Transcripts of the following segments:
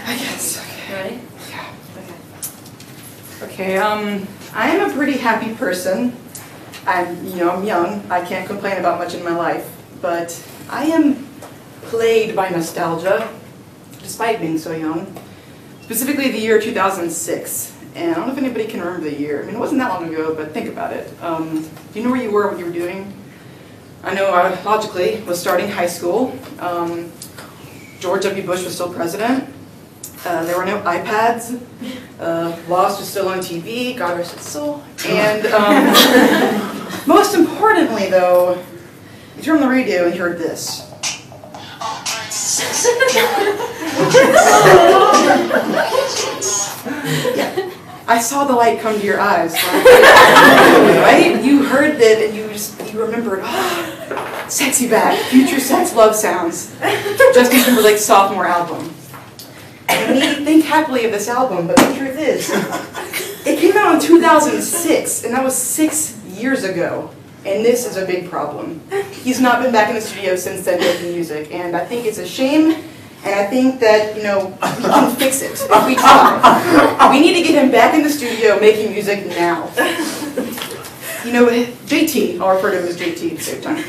I guess. Okay. Ready? Yeah. Okay. I am a pretty happy person. I'm young. I can't complain about much in my life, but I am plagued by nostalgia, despite being so young. Specifically, the year 2006. And I don't know if anybody can remember the year. I mean, it wasn't that long ago, but think about it. Do you know where you were, what you were doing? I know I, logically, was starting high school. George W. Bush was still president. There were no iPads. Lost was still on TV, God rest its soul. And most importantly, though, you turned on the radio and you heard this. Yeah. I saw the light come to your eyes, right? You heard that and you remembered, oh, sexy back, future sex love sounds. Justin Timberlake's sophomore album. And we think happily of this album, but the truth is, it came out in 2006, and that was 6 years ago. And this is a big problem. He's not been back in the studio since then making music, and I think it's a shame. And I think that, we can fix it if we try. We need to get him back in the studio making music now. JT, I'll refer to him as JT at the same time.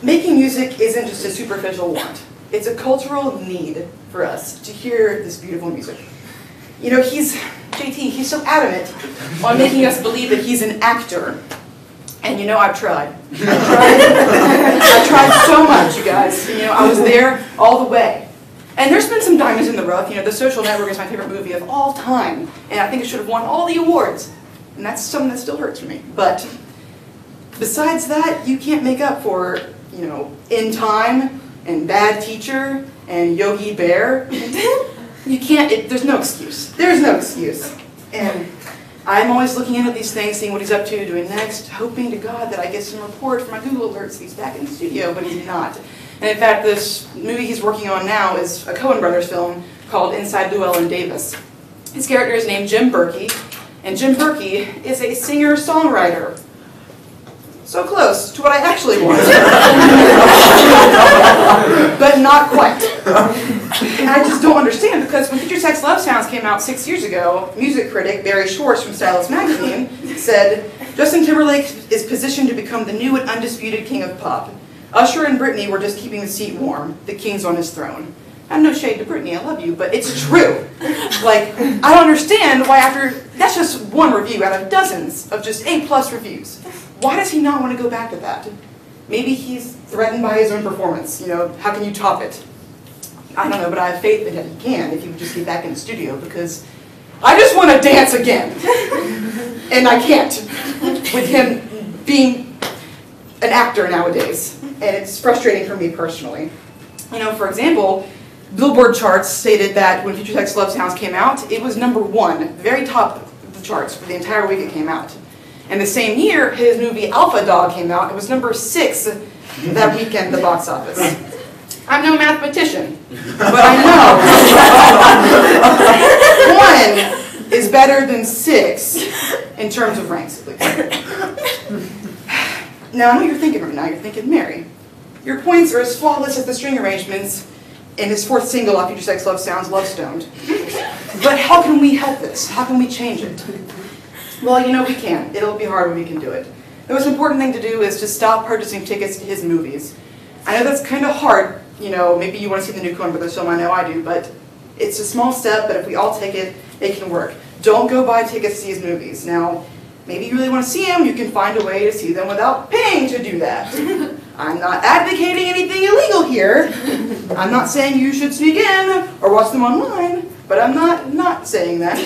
Making music isn't just a superficial want. It's a cultural need for us to hear this beautiful music. JT, he's so adamant on making us believe that he's an actor. And I've tried. I tried so much, you guys. I was there all the way. And there's been some diamonds in the rough. The Social Network is my favorite movie of all time. And I think it should have won all the awards. And that's something that still hurts for me. But besides that, you can't make up for, In Time and Bad Teacher and Yogi Bear. You can't, there's no excuse. There's no excuse. And I'm always looking into these things, seeing what he's up to, doing next, hoping to God that I get some report from my Google alerts that he's back in the studio, but he's not. And in fact, this movie he's working on now is a Coen Brothers film called Inside Llewellyn Davis. His character is named Jim Berkey, and Jim Berkey is a singer-songwriter. So close to what I actually want. But not quite. And I just don't understand, because when Future Sex Love Sounds came out 6 years ago, music critic Barry Schwartz from Stylist magazine said, Justin Timberlake is positioned to become the new and undisputed king of pop. Usher and Britney were just keeping the seat warm. The king's on his throne. I'm no shade to Britney, I love you, but it's true. I don't understand why that's just one review out of dozens of just A+ reviews. Why does he not want to go back to that? Maybe he's threatened by his own performance. How can you top it? I don't know, but I have faith that he can if he would just get back in the studio, because I just want to dance again. And I can't, with him being an actor nowadays. And it's frustrating for me personally. For example, Billboard charts stated that when Future Sex Love Sounds came out, it was #1, very top of the charts for the entire week it came out. And the same year, his movie Alpha Dog came out. It was #6 that weekend at the box office. I'm no mathematician, but I know 1 is better than 6 in terms of ranks, at least. Now, I know what you're thinking right now. You're thinking, Mary, your points are as flawless as the string arrangements in his 4th single off Future Sex Love Sounds, Love Stoned. But how can we help this? How can we change it? Well, we can. It'll be hard, but we can do it. The most important thing to do is to stop purchasing tickets to his movies. I know that's kind of hard. Maybe you want to see the new Coen Brothers film, I know I do, but it's a small step, but if we all take it, it can work. Don't go buy tickets to see his movies. Now, maybe you really want to see them, you can find a way to see them without paying to do that. I'm not advocating anything illegal here. I'm not saying you should sneak in or watch them online. But I'm not saying that.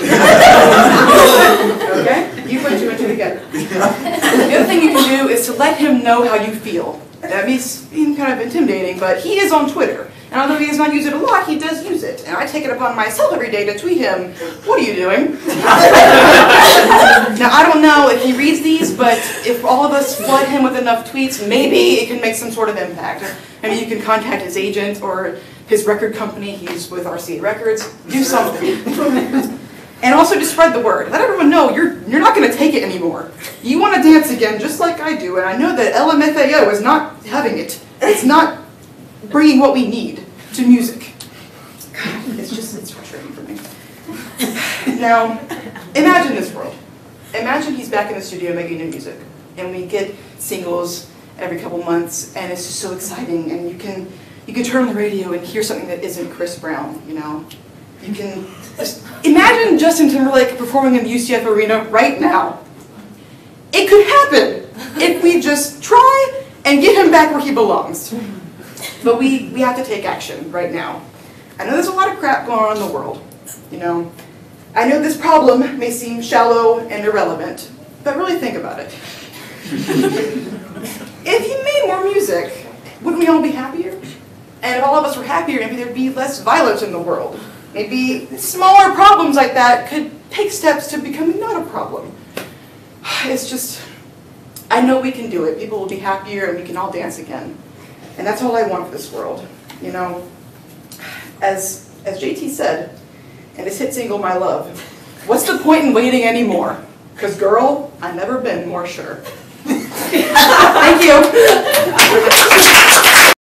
Okay? You put 2 and 2 together. The other thing you can do is to let him know how you feel. That means being kind of intimidating, but he is on Twitter. And although he does not use it a lot, he does use it. And I take it upon myself every day to tweet him, what are you doing? Now, I don't know if he reads these, but if all of us flood him with enough tweets, maybe it can make some sort of impact. Maybe you can contact his agent or his record company. He's with RCA Records. Do something. And also just spread the word. Let everyone know you're not going to take it anymore. You want to dance again just like I do, and I know that LMFAO is not having it. It's not bringing what we need to music. God. It's frustrating for me. Now, imagine this world. Imagine he's back in the studio making new music, and we get singles every couple months, and it's just so exciting, and you can turn on the radio and hear something that isn't Chris Brown, you know? You can just imagine Justin Timberlake performing in the UCF Arena right now. It could happen if we just try and get him back where he belongs. But we have to take action right now. I know there's a lot of crap going on in the world, you know. I know this problem may seem shallow and irrelevant, but really think about it. If he made more music, wouldn't we all be happier? And if all of us were happier, maybe there'd be less violence in the world. Maybe smaller problems like that could take steps to becoming not a problem. It's just, I know we can do it. People will be happier and we can all dance again. And that's all I want for this world. You know, as JT said in his hit single, My Love, what's the point in waiting anymore? Because girl, I've never been more sure.